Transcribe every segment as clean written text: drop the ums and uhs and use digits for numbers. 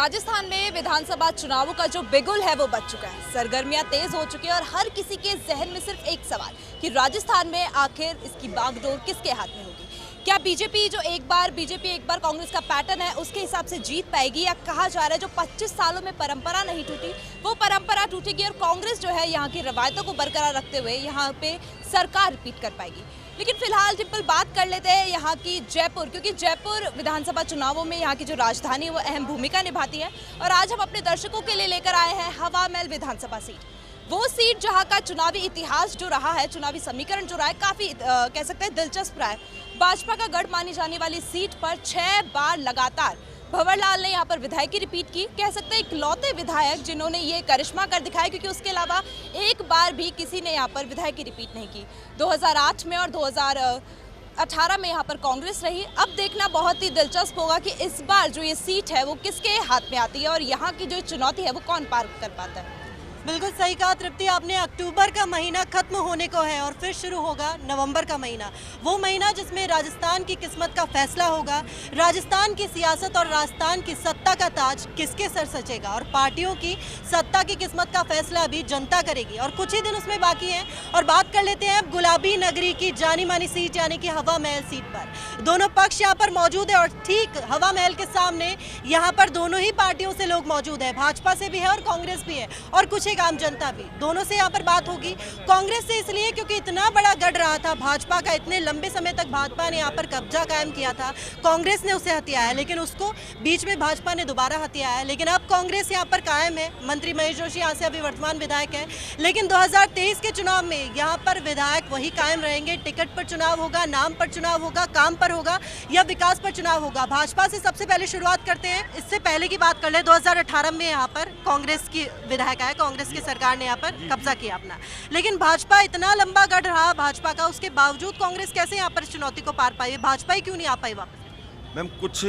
राजस्थान में विधानसभा चुनावों का जो बिगुल है वो बज चुका है। सरगर्मियां तेज हो चुकी है और हर किसी के जहन में सिर्फ एक सवाल कि राजस्थान में आखिर इसकी बागडोर किसके हाथ में होगी। क्या बीजेपी एक बार कांग्रेस का पैटर्न है उसके हिसाब से जीत पाएगी, या कहा जा रहा है जो 25 सालों में परंपरा नहीं टूटी वो परंपरा टूटेगी और कांग्रेस जो है यहाँ की रवायतों को बरकरार रखते हुए यहाँ पे सरकार रिपीट कर पाएगी। लेकिन फिलहाल डिम्पल बात कर लेते हैं यहाँ की जयपुर, क्योंकि जयपुर विधानसभा चुनावों में यहाँ की जो राजधानी है वो अहम भूमिका निभाती है। और आज हम अपने दर्शकों के लिए लेकर आए हैं हवा महल विधानसभा सीट, वो सीट जहाँ का चुनावी इतिहास जो रहा है, चुनावी समीकरण जो रहा है, काफी कह सकते हैं दिलचस्प रहा है। भाजपा का गढ़ मानी जाने वाली सीट पर 6 बार लगातार भंवरलाल ने यहाँ पर विधायकी रिपीट की। कह सकते हैं इकलौते विधायक जिन्होंने ये करिश्मा कर दिखाया, क्योंकि उसके अलावा एक बार भी किसी ने यहाँ पर विधायकी रिपीट नहीं की। 2008 में और 2018 में यहाँ पर कांग्रेस रही। अब देखना बहुत ही दिलचस्प होगा कि इस बार जो ये सीट है वो किसके हाथ में आती है और यहाँ की जो चुनौती है वो कौन पार कर पाता है। बिल्कुल सही कहा तृप्ति आपने। अक्टूबर का महीना खत्म होने को है और फिर शुरू होगा नवंबर का महीना, वो महीना जिसमें राजस्थान की किस्मत का फैसला होगा। राजस्थान की सियासत और राजस्थान की सत्ता का ताज किसके सर सजेगा और पार्टियों की सत्ता की किस्मत का फैसला भी जनता करेगी और कुछ ही दिन उसमें बाकी हैं। और बात कर लेते हैं अब गुलाबी नगरी की जानी मानी सीट यानी कि हवा महल सीट पर। दोनों पक्ष यहाँ पर मौजूद है और ठीक हवा महल के सामने यहाँ पर दोनों ही पार्टियों से लोग मौजूद है, भाजपा से भी है और कांग्रेस भी है और कुछ आम जनता भी। दोनों से यहाँ पर बात होगी। कांग्रेस से इसलिए क्योंकि इतना बड़ा गढ़ रहा था भाजपा का, इतने लंबे समय तक भाजपा ने यहाँ पर कब्जा कायम किया था, कांग्रेस ने उसे हथियाया, लेकिन उसको बीच में भाजपा ने दोबारा हथियाया। लेकिन अब कांग्रेस यहाँ पर कायम है। मंत्री महेश जोशी यहाँ से अभी वर्तमान विधायक है, लेकिन 2023 के चुनाव में यहाँ पर विधायक वही कायम रहेंगे। टिकट पर चुनाव होगा, नाम पर चुनाव होगा, काम पर होगा या विकास पर चुनाव होगा। भाजपा से सबसे पहले शुरुआत करते हैं। इससे पहले की बात कर ले, 2018 में यहाँ पर कांग्रेस की विधायक आए, कांग्रेस की सरकार ने यहाँ पर कब्जा किया अपना, लेकिन भाजपा इतना लंबा गढ़ रहा भाजपा का, उसके बावजूद कांग्रेस कैसे यहाँ पर चुनौती को पार पाई? भाजपा ही क्यों नहीं आ पाई वापस? मैम, कुछ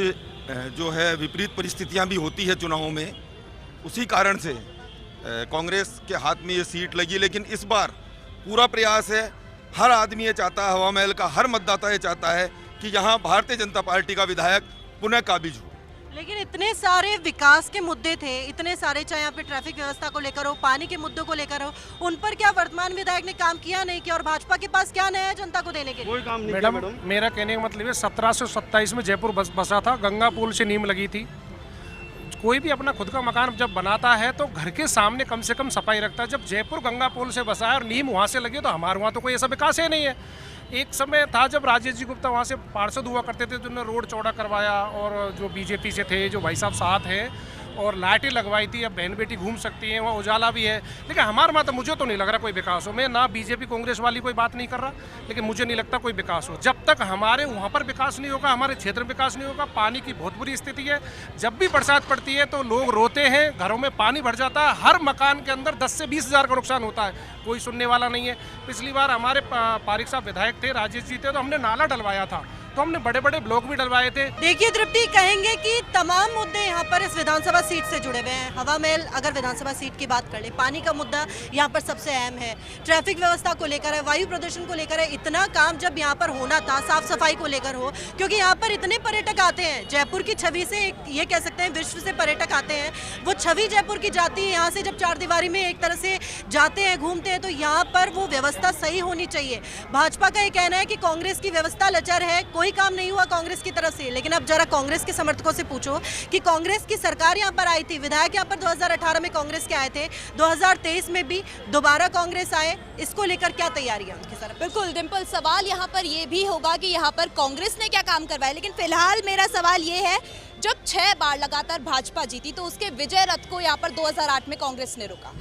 जो है विपरीत परिस्थितियां भी होती है चुनावों में, उसी कारण से कांग्रेस के हाथ में ये सीट लगी। लेकिन इस बार पूरा प्रयास है, हर आदमी ये चाहता है, हवा महल का हर मतदाता ये चाहता है कि यहाँ भारतीय जनता पार्टी का विधायक पुनः काबिज हो। लेकिन इतने सारे विकास के मुद्दे थे, इतने सारे, चाहे यहाँ पे ट्रैफिक व्यवस्था को लेकर हो, पानी के मुद्दों को लेकर हो, उन पर क्या वर्तमान विधायक ने काम किया नहीं किया? और भाजपा के पास क्या नया है जनता को देने के लिए? कोई काम नहीं किया मैडम। मेरा कहने का मतलब है 1727 में जयपुर बसा था, गंगा पुल से नींव लगी थी। कोई भी अपना खुद का मकान जब बनाता है तो घर के सामने कम से कम सफाई रखता है। जब जयपुर गंगा पुल से बसा है और नींव वहाँ से लगी, तो हमारे वहाँ तो कोई ऐसा विकास ही नहीं है। एक समय था जब राजेश जी गुप्ता वहाँ से पार्षद हुआ करते थे, तो उन्होंने रोड चौड़ा करवाया और जो बीजेपी से थे, जो भाई साहब साथ हैं, और लाइटें लगवाई थी। अब बहन बेटी घूम सकती हैं, वहाँ उजाला भी है। लेकिन हमारे वहाँ तो मुझे तो नहीं लग रहा कोई विकास हो। मैं ना बीजेपी कांग्रेस वाली कोई बात नहीं कर रहा, लेकिन मुझे नहीं लगता कोई विकास हो। जब तक हमारे वहाँ पर विकास नहीं होगा, हमारे क्षेत्र में विकास नहीं होगा। पानी की बहुत बुरी स्थिति है। जब भी बरसात पड़ती है तो लोग रोते हैं, घरों में पानी भर जाता है, हर मकान के अंदर 10 से 20 हज़ार का नुकसान होता है, कोई सुनने वाला नहीं है। पिछली बार हमारे पारिक साहब विधायक थे, राजेश जी थे, तो हमने नाला डलवाया था, तो हमने बड़े बड़े ब्लॉक भी डलवाए थे। देखिए तृप्ति, कहेंगे कि तमाम मुद्दे यहाँ पर इस विधानसभा सीट से जुड़े हुए हैं। हवा महल अगर विधानसभा सीट की बात कर ले, पानी का मुद्दा यहाँ पर सबसे अहम है, ट्रैफिक व्यवस्था को लेकर है, वायु प्रदूषण को लेकर है। इतना काम जब यहाँ पर होना था, साफ सफाई को लेकर हो, क्योंकि यहाँ पर इतने पर्यटक आते हैं। जयपुर की छवि से ये कह सकते हैं विश्व से पर्यटक आते हैं, वो छवि जयपुर की जाती है। यहाँ से जब चारदीवारी में एक तरह से जाते हैं, घूमते हैं, तो यहाँ पर वो व्यवस्था सही होनी चाहिए। भाजपा का ये कहना है कि कांग्रेस की व्यवस्था लचर है, कोई काम नहीं हुआ कांग्रेस की तरफ से। लेकिन अब जरा कांग्रेस के समर्थकों से पूछो कि कांग्रेस की सरकार यहाँ पर आई थी, विधायक यहाँ पर 2018 में कांग्रेस के आए थे, 2023 में भी दोबारा कांग्रेस आए, इसको लेकर क्या तैयारी है उनकी तरफ? बिल्कुल डिम्पल, सवाल यहाँ पर ये भी होगा कि यहाँ पर कांग्रेस ने क्या काम करवाया। लेकिन फिलहाल मेरा सवाल ये है, जब 6 बार लगातार भाजपा जीती तो उसके विजय रथ को यहाँ पर 2008 में कांग्रेस ने रोका,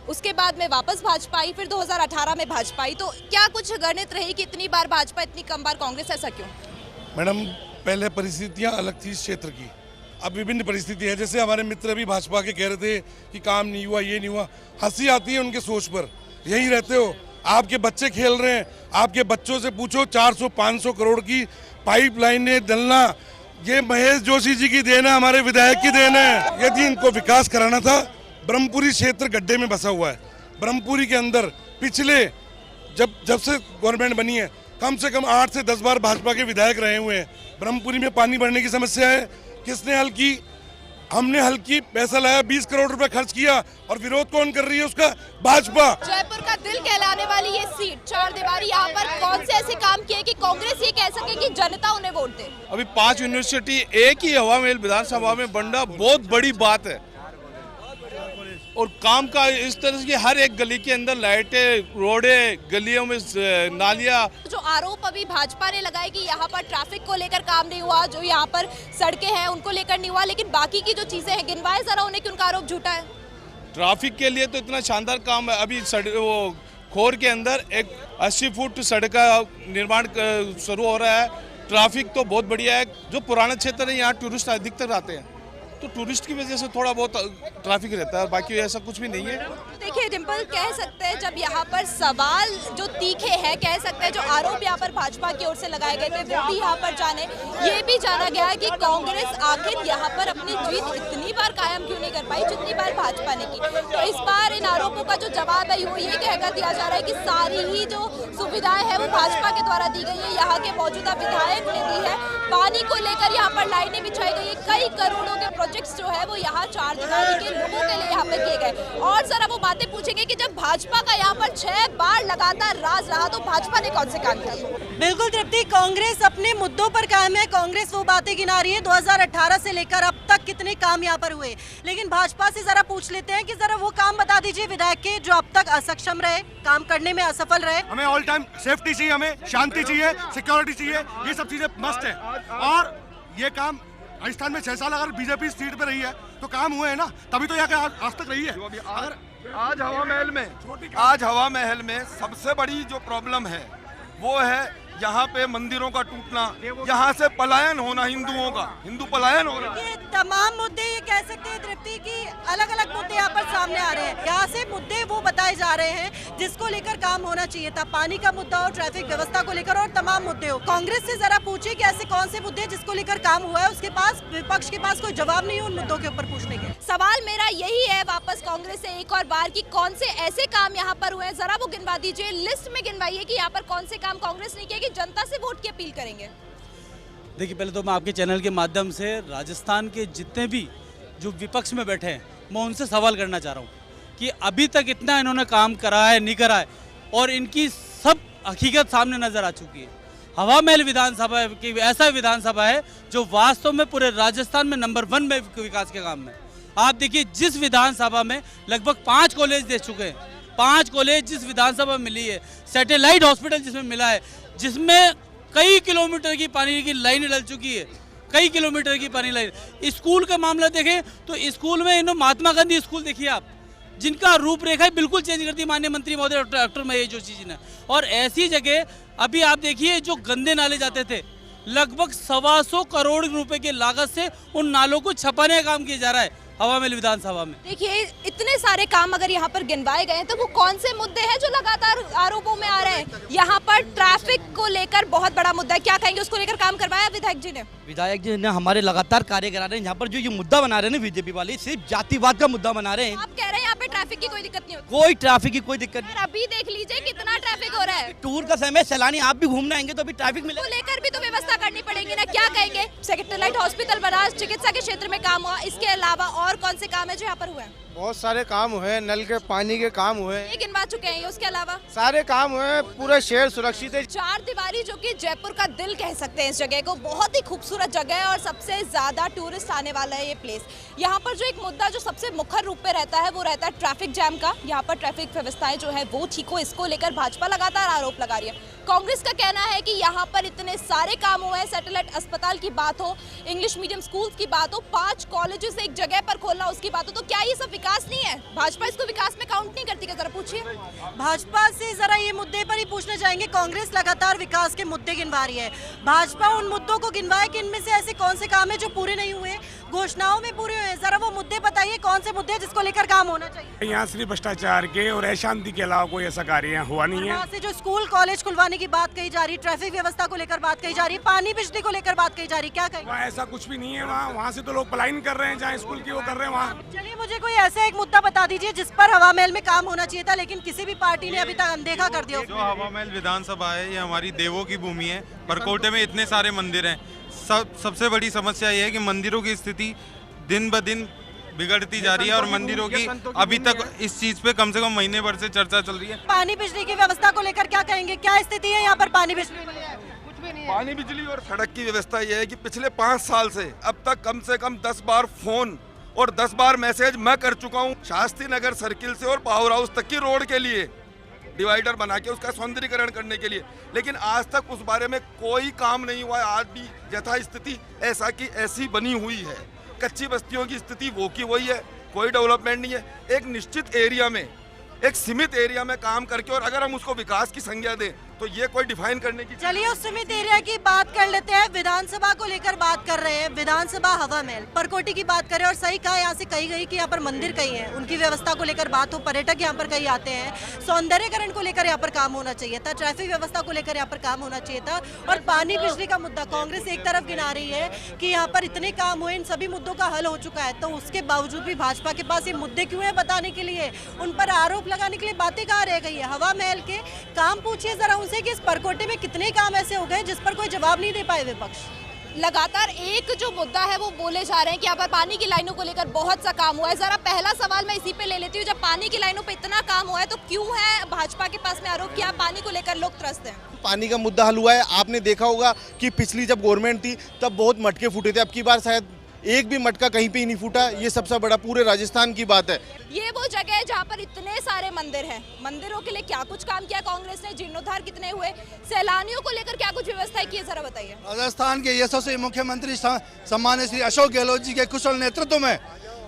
उसके बाद में वापस भाजपा आई, फिर 2018 में भाजपा आई। तो क्या कुछ गणित रही कि इतनी बार भाजपा, इतनी कम बार कांग्रेस, ऐसा क्यों? मैडम, पहले परिस्थितियां अलग थी इस क्षेत्र की, अब विभिन्न परिस्थिति है। जैसे हमारे मित्र भी भाजपा के कह रहे थे कि काम नहीं हुआ, ये नहीं हुआ। हंसी आती है उनके सोच पर। यहीं रहते हो, आपके बच्चे खेल रहे हैं, आपके बच्चों से पूछो 400-500 करोड़ की पाइपलाइनें डलना, ये महेश जोशी जी की देन है, हमारे विधायक की देन है। यदि इनको विकास कराना था, ब्रह्मपुरी क्षेत्र गड्ढे में बसा हुआ है। ब्रह्मपुरी के अंदर पिछले जब से गवर्नमेंट बनी है, कम से कम 8 से 10 बार भाजपा के विधायक रहे हुए हैं। ब्रह्मपुरी में पानी बढ़ने की समस्या है, किसने हल की? हमने हल्की पैसा लाया, 20 करोड़ रुपए खर्च किया, और विरोध कौन कर रही है उसका? भाजपा। जयपुर का दिल कहलाने वाली ये सीट चार दीवारी, यहाँ पर कौन से ऐसे काम किए कि कांग्रेस ये कह सके कि जनता उन्हें वोट दे? अभी 5 यूनिवर्सिटी एक ही हवा महल विधानसभा में बनना बहुत बड़ी बात है, और काम का इस तरह की हर एक गली के अंदर लाइटें, रोडें, गलियों में नालियां। जो आरोप अभी भाजपा ने लगाए कि यहाँ पर ट्रैफिक को लेकर काम नहीं हुआ, जो यहाँ पर सड़कें हैं उनको लेकर नहीं हुआ, लेकिन बाकी की जो चीजें हैं गिनवाए जरा उन्हें कि उनका आरोप झूठा है। ट्रैफिक के लिए तो इतना शानदार काम है। अभी वो खोर के अंदर एक 80 फुट सड़क का निर्माण शुरू हो रहा है। ट्रैफिक तो बहुत बढ़िया है। जो पुराना क्षेत्र है यहाँ टूरिस्ट अधिकतर आते हैं, तो टूरिस्ट की वजह से थोड़ा बहुत ट्रैफिक रहता है, बाकी ऐसा कुछ भी नहीं है। देखिए डिम्पल, कह सकते हैं जब यहाँ पर सवाल जो तीखे हैं, कह सकते हैं जो आरोप यहाँ पर भाजपा की ओर से लगाए गए थे वो भी यहाँ पर जाने, ये भी जाना गया है कि कांग्रेस आखिर यहाँ पर अपनी जीत इतनी बार कायम क्यों नहीं कर पाई जितनी बार भाजपा ने की। तो इस बार इन आरोपों का जो जवाब है वो ये कहकर दिया जा रहा है कि सारी ही जो सुविधाएं हैं वो भाजपा के द्वारा दी गई है, यहाँ के मौजूदा विधायक ने दी है। पानी को लेकर यहाँ पर लाइनें बिछाई गई है, कई करोड़ों के प्रोजेक्ट्स जो है वो यहाँ चार दीवारी के लोगों के लिए यहाँ पे किए गए। और जरा वो बातें पूछेंगे कि जब भाजपा का यहाँ पर 6 बार लगातार राज रहा तो भाजपा ने कौन से काम किए? बिल्कुल तृप्ति, कांग्रेस अपने मुद्दों पर कायम है। कांग्रेस वो बातें गिना रही है 2018 से लेकर अब तक कितने काम यहाँ पर हुए, लेकिन भाजपा से जरा पूछ लेते हैं कि जरा वो काम बता दीजिए विधायक के जो अब तक असक्षम रहे, काम करने में असफल रहे। हमें ऑल टाइम सेफ्टी चाहिए, हमें शांति चाहिए, सिक्योरिटी चाहिए, ये सब चीजें मस्ट है। और ये काम राजस्थान में 6 साल अगर बीजेपी सीट पे रही है तो काम हुए हैं ना, तभी तो यहाँ आज तक रही है। अगर आज हवा महल में सबसे बड़ी जो प्रॉब्लम है वो है यहाँ पे मंदिरों का टूटना, यहाँ से पलायन होना, हिंदुओं का हिंदू पलायन होना। ये तमाम मुद्दे ये कह सकते हैं तृप्ति की अलग अलग मुद्दे यहाँ पर सामने आ रहे हैं। यहाँ से मुद्दे वो बताए जा रहे हैं जिसको लेकर काम होना चाहिए था, पानी का मुद्दा हो, ट्रैफिक व्यवस्था को लेकर और तमाम मुद्दे हो। कांग्रेस से जरा पूछिए कि ऐसे कौन से मुद्दे जिसको लेकर काम हुआ है, उसके पास विपक्ष के पास कोई जवाब नहीं है उन मुद्दों के ऊपर पूछने के। सवाल मेरा यही है वापस कांग्रेस से एक और बार कि कौन से ऐसे काम यहाँ पर हुए हैं, जरा वो गिनवा दीजिए, लिस्ट में गिनवाइए कि यहाँ पर कौन से काम कांग्रेस ने किए कि जनता से वोट की अपील करेंगे। देखिए, पहले तो मैं आपके चैनल के माध्यम से राजस्थान के जितने भी जो विपक्ष में बैठे हैं मैं उनसे सवाल करना चाह रहा हूँ कि अभी तक इतना इन्होंने काम करा है नहीं करा है, और इनकी सब हकीकत सामने नजर आ चुकी है। हवा महल विधानसभा की ऐसा विधानसभा है जो वास्तव में पूरे राजस्थान में नंबर 1 में विकास के काम में। आप देखिए, जिस विधानसभा में लगभग 5 कॉलेज दे चुके हैं, 5 कॉलेज जिस विधानसभा में मिली है, सैटेलाइट हॉस्पिटल जिसमें मिला है, जिसमें कई किलोमीटर की पानी की लाइन डल चुकी है, कई किलोमीटर की पानी लाइन। स्कूल का मामला देखें तो स्कूल में इन्होंने महात्मा गांधी स्कूल देखिए आप, जिनका रूपरेखा बिल्कुल चेंज कर दी माननीय मंत्री महोदय डॉक्टर महेश जोशी जी ने। और ऐसी जगह अभी आप देखिए जो गंदे नाले जाते थे, लगभग 125 करोड़ रुपए की लागत से उन नालों को छपाने का काम किया जा रहा है हवा महल विधानसभा में। देखिए, इतने सारे काम अगर यहाँ पर गिनवाए गए हैं तो वो कौन से मुद्दे हैं जो लगातार आरोपों में आ रहे हैं? यहाँ पर ट्रैफिक को लेकर बहुत बड़ा मुद्दा है, क्या कहेंगे, उसको लेकर काम करवाया विधायक जी ने? विधायक जी ने हमारे लगातार कार्य करा रहे हैं। यहाँ पर जो ये मुद्दा बना रहे हैं ना बीजेपी वाले, सिर्फ जातिवाद का मुद्दा बना रहे हैं। आप कह रहे हैं यहाँ पे ट्रैफिक की कोई दिक्कत नहीं होती? कोई ट्रैफिक की कोई दिक्कत नहीं। अभी देख लीजिए कितना ट्रैफिक हो रहा है। टूर का समय, सैलानी आप भी घूमने आएंगे तो अभी ट्रैफिक मिलेगा। को लेकर भी तो व्यवस्था करनी पड़ेगी ना, क्या कहेंगे? सैटेलाइट हॉस्पिटल बना, चिकित्सा के क्षेत्र में काम हुआ, इसके अलावा और कौन से काम है जो यहाँ पर हुए हैं? बहुत सारे काम हुए, नल के पानी के काम हुए, ये गिनवा चुके हैं, उसके अलावा सारे काम हुए, पूरे शहर सुरक्षित है। चार दीवारी जो कि जयपुर का दिल कह सकते हैं इस जगह को, बहुत ही खूबसूरत जगह है और सबसे ज्यादा टूरिस्ट आने वाला है ये प्लेस। यहाँ पर जो एक मुद्दा जो सबसे मुखर रूप में रहता है वो रहता है ट्रैफिक जैम का। यहाँ पर ट्रैफिक व्यवस्थाएं जो है वो ठीक हो, इसको लेकर भाजपा लगातार आरोप लगा रही है। कांग्रेस का कहना है कि यहाँ पर इतने सारे काम हुए हैं, सैटेलाइट अस्पताल की बात हो, इंग्लिश मीडियम स्कूल की बात हो, 5 कॉलेजेस एक जगह पर खोलना उसकी बात हो, तो क्या ये सब विकास नहीं है? भाजपा इसको विकास में काउंट नहीं करती क्या? जरा पूछिए भाजपा से, जरा ये मुद्दे पर ही पूछना चाहेंगे। कांग्रेस लगातार विकास के मुद्दे गिनवा रही है, भाजपा उन मुद्दों को गिनवाए कि इनमें से ऐसे कौन से काम है जो पूरे नहीं हुए, घोषणाओं में पूरे हुए। जरा वो मुद्दे बताइए, कौन से मुद्दे जिसको लेकर काम होना चाहिए? यहाँ सिर्फ भ्रष्टाचार के और अशांति के अलावा कोई ऐसा कार्य हुआ नहीं है। यहाँ से जो स्कूल कॉलेज खुलवाने की बात कही जा रही, ट्रैफिक व्यवस्था को लेकर बात कही जा रही, पानी बिजली को लेकर बात कही जा रही, क्या कहें? वहाँ ऐसा कुछ भी नहीं है। वहाँ से तो लोग पलायन कर रहे हैं, जहाँ स्कूल की वो कर रहे हैं वहाँ। चलिए, मुझे कोई ऐसा एक मुद्दा बता दीजिए जिस पर हवा महल में काम होना चाहिए था लेकिन किसी भी पार्टी ने अभी तक अनदेखा कर दिया। जो हवा महल विधानसभा है ये हमारी देवों की भूमि है। परकोटे में इतने सारे मंदिर हैं, सबसे बड़ी समस्या ये है कि मंदिरों की स्थिति दिन ब दिन बिगड़ती जा रही है और मंदिरों की अभी तक इस चीज पे कम से कम महीने भर से चर्चा चल रही है। पानी बिजली की व्यवस्था को लेकर क्या कहेंगे, क्या स्थिति है यहाँ पर पानी बिजली को लेकर? कुछ भी नहीं है। पानी बिजली और सड़क की व्यवस्था यह है कि पिछले 5 साल से अब तक कम से कम 10 बार फोन और 10 बार मैसेज मैं कर चुका हूँ शास्त्री नगर सर्किल से और पावर हाउस तक की रोड के लिए डिवाइडर बना के उसका सौंदर्यीकरण करने के लिए, लेकिन आज तक उस बारे में कोई काम नहीं हुआ है। आज भी यथा स्थिति ऐसा की ऐसी बनी हुई है। कच्ची बस्तियों की स्थिति वो की वही है, कोई डेवलपमेंट नहीं है। एक निश्चित एरिया में, एक सीमित एरिया में काम करके और अगर हम उसको विकास की संज्ञा दें तो ये कोई डिफाइन करने की। चलिए उस सीमित एरिया की बात कर लेते हैं। विधानसभा को लेकर बात कर रहे हैं, विधानसभा हवा महल परकोटी की बात करें और सही कहा यहाँ से कही गई कि यहाँ पर मंदिर कई हैं, उनकी व्यवस्था को लेकर बात हो, पर्यटक यहाँ पर कई आते हैं, सौंदर्यकरण को लेकर यहाँ पर काम होना चाहिए था, ट्रैफिक व्यवस्था को लेकर यहाँ पर काम होना चाहिए था और पानी बिजली का मुद्दा कांग्रेस एक तरफ गिना रही है कि यहाँ पर इतने काम हुए, इन सभी मुद्दों का हल हो चुका है, तो उसके बावजूद भी भाजपा के पास ये मुद्दे क्यों है बताने के लिए, उन पर आरोप लगाने के लिए बातें कहाँ रह गई है। हवा महल के काम पूछिए जरा उनसे कि इस परकोटे में कितने काम ऐसे हो गए जिस पर कोई जवाब नहीं दे पाए विपक्ष। लगातार एक जो मुद्दा है वो बोले जा रहे हैं कि यहाँ पर पानी की लाइनों को लेकर बहुत सा काम हुआ है। जरा पहला सवाल मैं इसी पे ले लेती हूँ, जब पानी की लाइनों पे इतना काम हुआ है तो क्यों है भाजपा के पास में आरोप किया पानी को लेकर लोग त्रस्त हैं? पानी का मुद्दा हल हुआ है। आपने देखा होगा कि पिछली जब गवर्नमेंट थी तब बहुत मटके फूटे थे, अब की बार शायद एक भी मटका कहीं पे ही नहीं फूटा। ये सबसे बड़ा पूरे राजस्थान की बात है। ये वो जगह है जहाँ पर इतने सारे मंदिर हैं, मंदिरों के लिए क्या कुछ काम किया कांग्रेस ने, जीर्णोद्धार कितने हुए, सैलानियों को लेकर क्या कुछ व्यवस्था की है, जरा बताइए। राजस्थान के यशस्वी मुख्यमंत्री सम्मानित श्री अशोक गहलोत जी के कुशल नेतृत्व में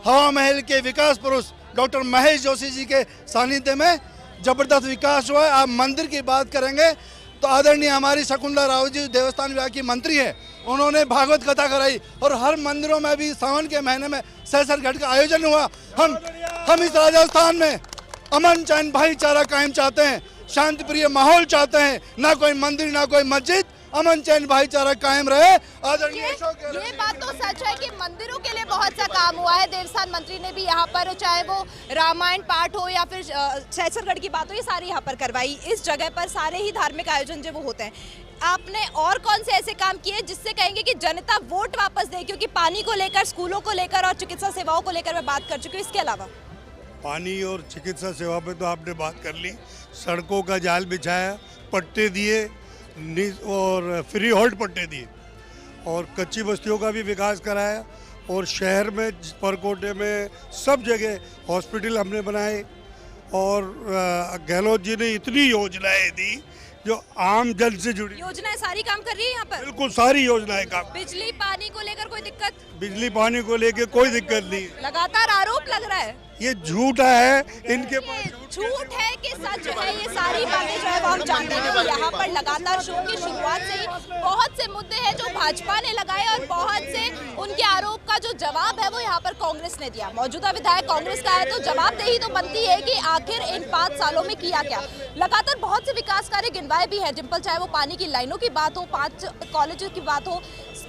हवा महल के विकास पुरुष डॉक्टर महेश जोशी जी के सानिध्य में जबरदस्त विकास हुआ है। आप मंदिर की बात करेंगे तो आदरणीय हमारी शकुंतला राव जी देवस्थान विभाग की मंत्री है, उन्होंने भागवत कथा कराई और हर मंदिरों में भी सावन के महीने में सहसर घाट का आयोजन हुआ। हम इस राजस्थान में अमन चैन भाईचारा कायम चाहते हैं, शांति प्रिय माहौल चाहते हैं, ना कोई मंदिर ना कोई मस्जिद, अमन चैन भाईचारा कायम रहे। ये बात तो सच है कि मंदिरों के लिए बहुत सा काम हुआ है। देवस्थान मंत्री ने भी यहाँ पर चाहे वो रामायण पाठ हो या फिर सहसरगढ़ की बात हो, ये सारी यहाँ पर करवाई। इस जगह पर सारे ही धार्मिक आयोजन जो वो होते हैं। आपने और कौन से ऐसे काम किए जिससे कहेंगे कि जनता वोट वापस दे, क्योंकि पानी को लेकर, स्कूलों को लेकर और चिकित्सा सेवाओं को लेकर मैं बात कर चुकी हूँ। इसके अलावा पानी और चिकित्सा सेवा पे तो आपने बात कर ली, सड़कों का जाल बिछाया, पट्टे दिए और फ्री होल्ड पट्टे दिए और कच्ची बस्तियों का भी विकास कराया और शहर में परकोटे में सब जगह हॉस्पिटल हमने बनाए और गहलोत जी ने इतनी योजनाएं दी जो आम जन से जुड़ी। योजनाएं सारी काम कर रही है यहाँ पर? बिल्कुल सारी योजनाएं काम। बिजली पानी को लेकर कोई दिक्कत? बिजली पानी को लेकर कोई दिक्कत नहीं। लगातार आरोप लग रहा है, ये झूठा है, इनके झूठ है कि सच है, ये सारी बातें जो है वो हम जानते हैं कि यहाँ पर लगातार शो की शुरुआत से ही बहुत से मुद्दे हैं जो भाजपा ने लगाए और बहुत से उनके आरोप का जो जवाब है वो यहाँ पर कांग्रेस ने दिया। मौजूदा विधायक कांग्रेस का है तो जवाबदेही तो बनती है कि आखिर इन 5 सालों में किया क्या। लगातार बहुत से विकास कार्य गिनवाए भी है डिम्पल, चाहे वो पानी की लाइनों की बात हो, 5 कॉलेजों की बात हो,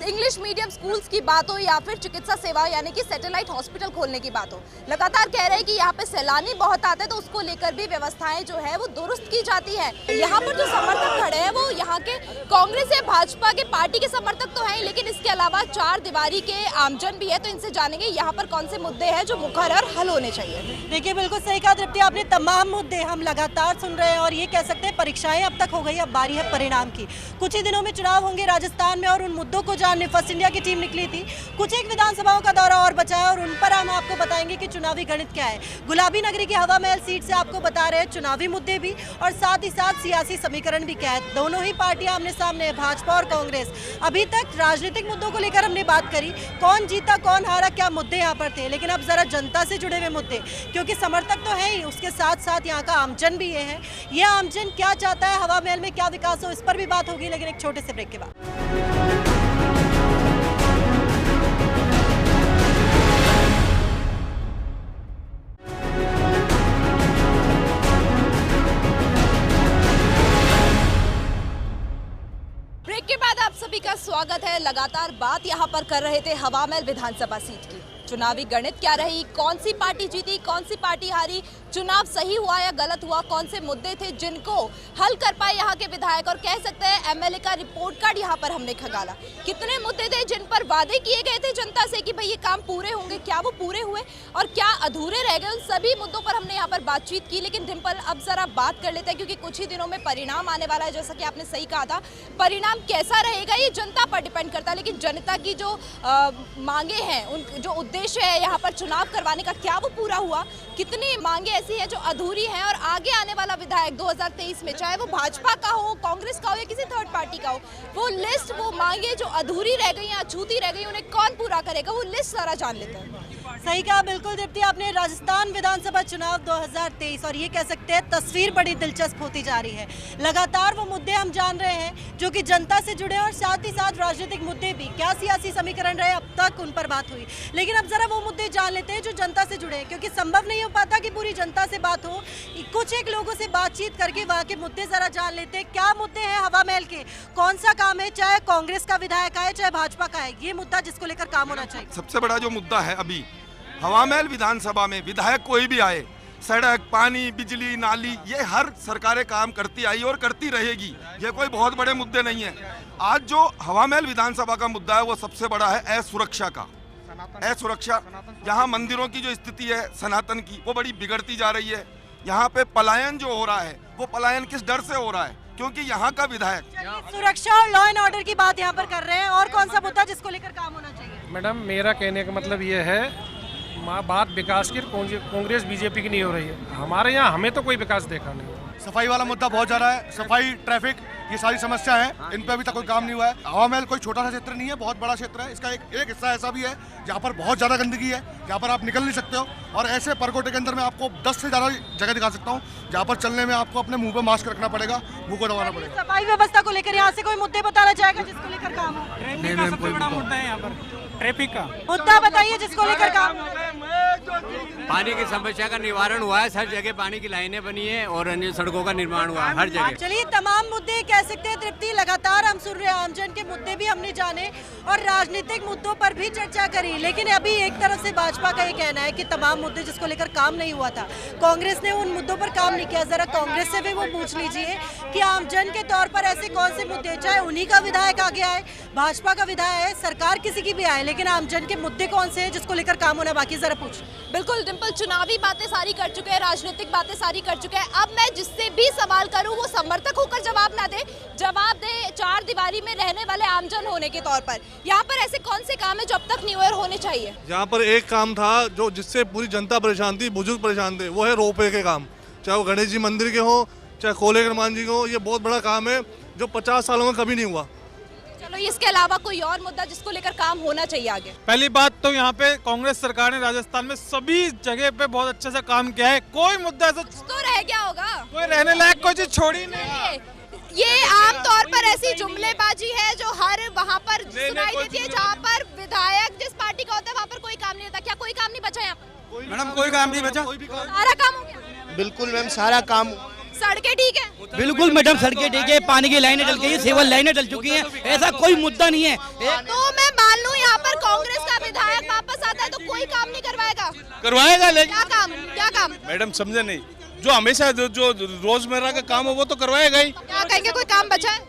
इंग्लिश मीडियम स्कूल्स की बात हो या फिर चिकित्सा सेवा यानी कि सैटेलाइट हॉस्पिटल खोलने की बात हो। लगातार कह रहे हैं कि यहाँ पे सैलानी बहुत आते हैं तो उसको लेकर भी व्यवस्थाएं जो है वो दुरुस्त की जाती है। यहाँ पर जो समर्थक खड़े हैं वो यहाँ के कांग्रेस या भाजपा के पार्टी के समर्थक तो हैं, लेकिन इसके अलावा 4 दीवारी के आमजन भी है, तो इनसे जानेंगे यहाँ पर कौन से मुद्दे हैं जो मुकर्रर हल होने चाहिए। देखिए बिल्कुल सही कहा तृप्ति आपने, तमाम मुद्दे हम लगातार सुन रहे हैं और ये कह सकते हैं परीक्षाएं अब तक हो गई, अब बारी है परिणाम की। कुछ ही दिनों में चुनाव होंगे राजस्थान में और उन मुद्दों को जानने फर्स्ट इंडिया की टीम निकली थी। कुछ एक विधानसभाओं का दौरा और बचा है और उन पर हम आपको बताएंगे कि चुनावी गणित क्या है। गुलाबी नगरी की हवा महल सीट से आपको बता रहे हैं चुनावी मुद्दे भी और साथ ही साथ सियासी समीकरण भी क्या है। दोनों ही पार्टियां आमने सामने है, भाजपा और कांग्रेस। अभी तक राजनीतिक मुद्दों को लेकर हमने बात करी, कौन जीता कौन हारा क्या मुद्दे यहाँ पर थे, लेकिन अब जरा जनता से जुड़े हुए मुद्दे, क्योंकि समर्थक तो है ही, उसके साथ साथ यहाँ का आमजन भी ये है। यह आमजन क्या चाहता है, हवा महल में क्या विकास हो, इस पर भी बात होगी, लेकिन एक छोटे से ब्रेक के बाद। ब्रेक के बाद आप सभी का स्वागत है। लगातार बात यहाँ पर कर रहे थे हवा महल विधानसभा सीट की। चुनावी गणित क्या रही, कौन सी पार्टी जीती, कौन सी पार्टी हारी, चुनाव सही हुआ या गलत हुआ, कौन से मुद्दे थे जिनको हल कर पाए यहाँ के विधायक, और कह सकते हैं एमएलए का रिपोर्ट कार्ड यहाँ पर हमने खंगाला। कितने मुद्दे थे जिन पर वादे किए गए थे जनता से कि भाई ये काम पूरे होंगे, क्या वो पूरे हुए और क्या अधूरे रह गए, उन सभी मुद्दों पर हमने यहाँ पर बातचीत की। लेकिन डिम्पल, अब जरा बात कर लेते हैं क्योंकि कुछ ही दिनों में परिणाम आने वाला है। जैसा कि आपने सही कहा था, परिणाम कैसा रहेगा ये जनता पर डिपेंड करता है, लेकिन जनता की जो मांगे हैं, उन जो उद्देश्य है यहाँ पर चुनाव करवाने का, क्या वो पूरा हुआ? कितनी मांगे ऐसी है जो अधूरी हैं, और आगे आने वाला विधायक 2023 में, चाहे वो भाजपा का हो, कांग्रेस का हो या किसी थर्ड पार्टी का हो, वो लिस्ट, वो मांगे जो अधूरी रह गई, अछूती रह गई, उन्हें कौन पूरा करेगा, वो लिस्ट सारा जान लेते हैं। सही कहा बिल्कुल दीप्ति आपने। राजस्थान विधानसभा चुनाव 2023 और ये कह सकते हैं तस्वीर बड़ी दिलचस्प होती जा रही है। लगातार वो मुद्दे हम जान रहे हैं जो कि जनता से जुड़े और साथ ही साथ राजनीतिक मुद्दे भी, क्या सियासी समीकरण रहे अब तक उन पर बात हुई, लेकिन अब जरा वो मुद्दे जान लेते हैं जो जनता से जुड़े हैं, क्योंकि संभव नहीं हो पाता कि पूरी जनता से बात हो। कुछ एक लोगों से बातचीत करके वहाँ के मुद्दे जरा जान लेते हैं। क्या मुद्दे हैं हवा महल के, कौन सा काम है, चाहे कांग्रेस का विधायक आए चाहे भाजपा का है, ये मुद्दा जिसको लेकर काम होना चाहिए। सबसे बड़ा जो मुद्दा है अभी हवा महल विधानसभा में, विधायक कोई भी आए, सड़क, पानी, बिजली, नाली, ये हर सरकारें काम करती आई और करती रहेगी। ये कोई बहुत बड़े मुद्दे नहीं है। आज जो हवा महल विधानसभा का मुद्दा है वो सबसे बड़ा है असुरक्षा का। असुरक्षा, यहाँ मंदिरों की जो स्थिति है सनातन की, वो बड़ी बिगड़ती जा रही है। यहाँ पे पलायन जो हो रहा है, वो पलायन किस डर से हो रहा है? क्योंकि यहाँ का विधायक सुरक्षा और लॉ एंड ऑर्डर की बात यहाँ पर कर रहे हैं। और कौन सा मुद्दा जिसको लेकर काम होना चाहिए? मैडम, मेरा कहने का मतलब ये है, बात विकास की कांग्रेस बीजेपी की नहीं हो रही है। हमारे यहाँ हमें तो कोई विकास देखा नहीं। सफाई वाला मुद्दा बहुत ज़्यादा है, सफाई, ट्रैफिक, ये सारी समस्या है, इन पे अभी तक कोई काम नहीं हुआ है। हवा महल कोई छोटा सा क्षेत्र नहीं है, बहुत बड़ा क्षेत्र है। इसका एक हिस्सा ऐसा भी है जहाँ पर बहुत ज़्यादा गंदगी है, जहाँ पर आप निकल नहीं सकते हो। और ऐसे परकोटे के अंदर मैं आपको 10 से ज़्यादा जगह दिखा सकता हूँ जहाँ पर चलने में आपको अपने मुंह पे मास्क रखना पड़ेगा, मुंह को दबाना पड़ेगा। सफाई व्यवस्था को लेकर यहाँ से कोई मुद्दे बताना चाहेगा जिसको लेकर काम हो? ट्रैफिक का सबसे बड़ा मुद्दा है यहाँ पर, ट्रैफिक का मुद्दा बताइए जिसको लेकर काम हो। पानी की समस्या का निवारण हुआ है, हर जगह पानी की लाइनें बनी है और अन्य सड़कों का निर्माण हुआ है हर जगह। चलिए, तमाम मुद्दे कह सकते हैं तृप्ति, लगातार हम सुन रहे हैं, आमजन के मुद्दे भी हमने जाने और राजनीतिक मुद्दों पर भी चर्चा करी। लेकिन अभी एक तरफ से भाजपा का ये कहना है कि तमाम मुद्दे जिसको लेकर काम नहीं हुआ था, कांग्रेस ने उन मुद्दों पर काम नहीं किया। जरा कांग्रेस से भी वो पूछ लीजिए कि आमजन के तौर पर ऐसे कौन से मुद्दे, चाहे उन्हीं का विधायक आगे आए, भाजपा का विधायक है, सरकार किसी की भी आए, लेकिन आमजन के मुद्दे कौन से हैं जिसको लेकर काम होना बाकी, जरा पूछ। बिल्कुल डिम्पल, चुनावी बातें सारी कर चुके हैं, राजनीतिक बातें सारी कर चुके हैं। अब मैं जिससे भी सवाल करूं वो समर्थक होकर जवाब ना दे, जवाब दे चार दीवारी में रहने वाले आमजन होने के तौर पर। यहाँ पर ऐसे कौन से काम है जो अब तक नहीं हुए और होने चाहिए? यहाँ पर एक काम था जो जिससे पूरी जनता परेशान थी, बुजुर्ग परेशान थे, वो है रोपवे के काम। चाहे वो गणेश जी मंदिर के हो, चाहे कोले हनुमान जी के हो, ये बहुत बड़ा काम है जो 50 सालों में कभी नहीं हुआ। चलो, इसके अलावा कोई और मुद्दा जिसको लेकर काम होना चाहिए आगे? पहली बात तो यहाँ पे कांग्रेस सरकार ने राजस्थान में सभी जगह पे बहुत अच्छे से काम किया है। कोई मुद्दा ऐसा तो रह गया होगा, कोई रहने लायक कोई चीज छोड़ी नहीं। ये आम तौर पर ऐसी जुमलेबाजी है जो हर वहाँ पर सुनाई देती है, जहाँ पर विधायक जिस पार्टी का होता है वहाँ पर कोई काम नहीं होता। क्या कोई काम नहीं बचा यहाँ पर? मैडम, कोई काम नहीं बचा, सारा काम हो गया। बिल्कुल मैम, सारा काम। सड़कें ठीक है? बिल्कुल मैडम, सड़कें ठीक है, पानी की लाइनें डल गई है, सेवल लाइनें डल चुकी हैं, ऐसा कोई मुद्दा नहीं है। तो मैं मान लूं यहाँ पर कांग्रेस का विधायक वापस आता है तो कोई काम नहीं करवाएगा? करवाएगा, लेकिन क्या काम? मैडम समझे नहीं, जो हमेशा जो रोजमर्रा का काम हो वो तो करवाएगा ही। क्या कहेंगे, कोई काम बचा है?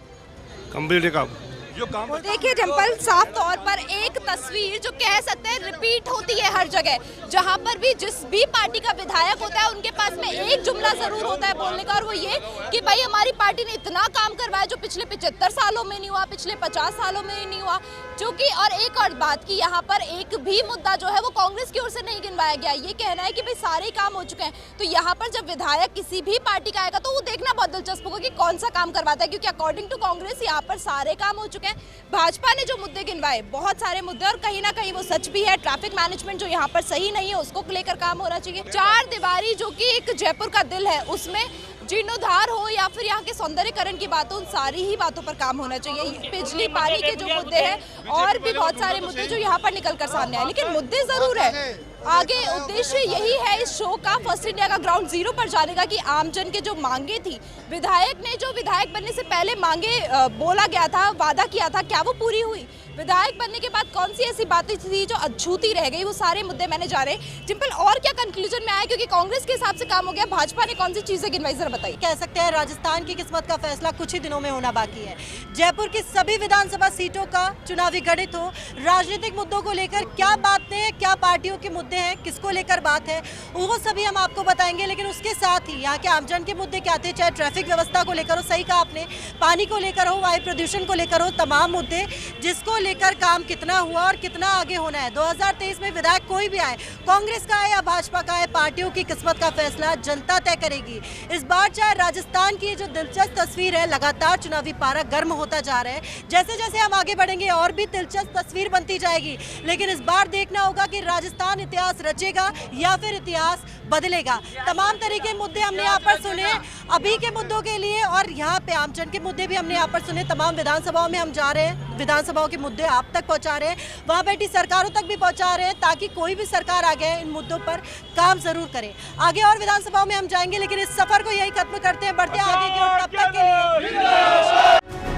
कंप्लीट काम जो काम। देखिए डिम्पल, साफ तौर पर एक तस्वीर जो कह सकते हैं रिपीट होती है हर जगह, जहां पर भी जिस भी पार्टी का विधायक होता है उनके पास में एक जुमला जरूर होता है बोलने का, और वो ये कि भाई हमारी पार्टी ने इतना काम करवाया जो पिछले 75 सालों में नहीं हुआ, पिछले 50 सालों में ही नहीं हुआ। क्योंकि और एक और बात की यहाँ पर एक भी मुद्दा जो है वो कांग्रेस की ओर से नहीं गिनवाया गया। ये कहना है कि भाई सारे काम हो चुके हैं। तो यहाँ पर जब विधायक किसी भी पार्टी का आएगा तो वो देखना बहुत दिलचस्प होगा कि कौन सा काम करवाता है, क्योंकि अकॉर्डिंग टू कांग्रेस यहाँ पर सारे काम हो चुके हैं। भाजपा ने जो मुद्दे गिनवाए, बहुत सारे मुद्दे, और कहीं ना कहीं वो सच भी है। ट्रैफिक मैनेजमेंट जो यहाँ पर सही नहीं है उसको लेकर काम होना चाहिए। चार दीवारी जो कि एक जयपुर का दिल है, उसमें जीर्णोद्धार हो या फिर यहाँ के सौंदर्यकरण की बात हो, उन सारी ही बातों पर काम होना चाहिए। बिजली, पानी के जो मुद्दे हैं और भी बहुत सारे मुद्दे जो यहाँ पर निकल कर सामने आए, लेकिन मुद्दे जरूर है। आगे उद्देश्य यही है इस शो का, फर्स्ट इंडिया का ग्राउंड जीरो पर जाने का, कि आमजन के जो मांगे थी, विधायक ने जो विधायक बनने से पहले मांगे बोला गया था, वादा किया था, क्या वो पूरी हुई? विधायक बनने के बाद कौन सी ऐसी बातें थी जो अछूती रह गई, वो सारे मुद्दे मैंने जाने। डिंपल, और क्या कंक्लूजन में आया, क्योंकि कांग्रेस के हिसाब से काम हो गया, भाजपा ने कौन सी चीजें गिनवाई, जरा बताइए। कह सकते हैं राजस्थान की किस्मत का फैसला कुछ ही दिनों में होना बाकी है। जयपुर की सभी विधानसभा सीटों का चुनावी गणित हो, राजनीतिक मुद्दों को लेकर क्या बातें हैं, क्या पार्टियों के मुद्दे हैं, किसको लेकर बात है, वो सभी हम आपको बताएंगे। लेकिन उसके साथ ही यहाँ के आमजन के मुद्दे क्या थे, चाहे ट्रैफिक व्यवस्था को लेकर हो, सही कहा आपने, पानी को लेकर हो, वायु प्रदूषण को लेकर हो, तमाम मुद्दे जिसको लेकर काम कितना हुआ और कितना आगे होना है। 2023 में विधायक कोई भी आए, कांग्रेस का है या भाजपा का है, पार्टियों की किस्मत का फैसला जनता तय करेगी। इस बार चाहे राजस्थान की जो दिलचस्प तस्वीर है, लगातार चुनावी पारा गर्म होता जा रहा है, जैसे जैसे हम आगे बढ़ेंगे और भी दिलचस्प तस्वीर बनती जाएगी। लेकिन इस बार देखना होगा कि राजस्थान इतिहास रचेगा या फिर इतिहास बदलेगा। तमाम तरह के मुद्दे हमने यहाँ पर सुने, अभी के मुद्दों के लिए, और यहाँ पे आमजन के मुद्दे भी हमने यहाँ पर सुने। तमाम विधानसभाओं में हम जा रहे हैं, विधानसभाओं के मुद्दे आप तक पहुँचा रहे हैं, वहाँ बैठी सरकारों तक भी पहुँचा रहे हैं, ताकि कोई भी सरकार आ गए इन मुद्दों पर काम जरूर करे। आगे और विधानसभाओं में हम जाएंगे, लेकिन इस सफर को यही खत्म करते हैं, बढ़ते हैं आगे की ओर। तब तक के लिए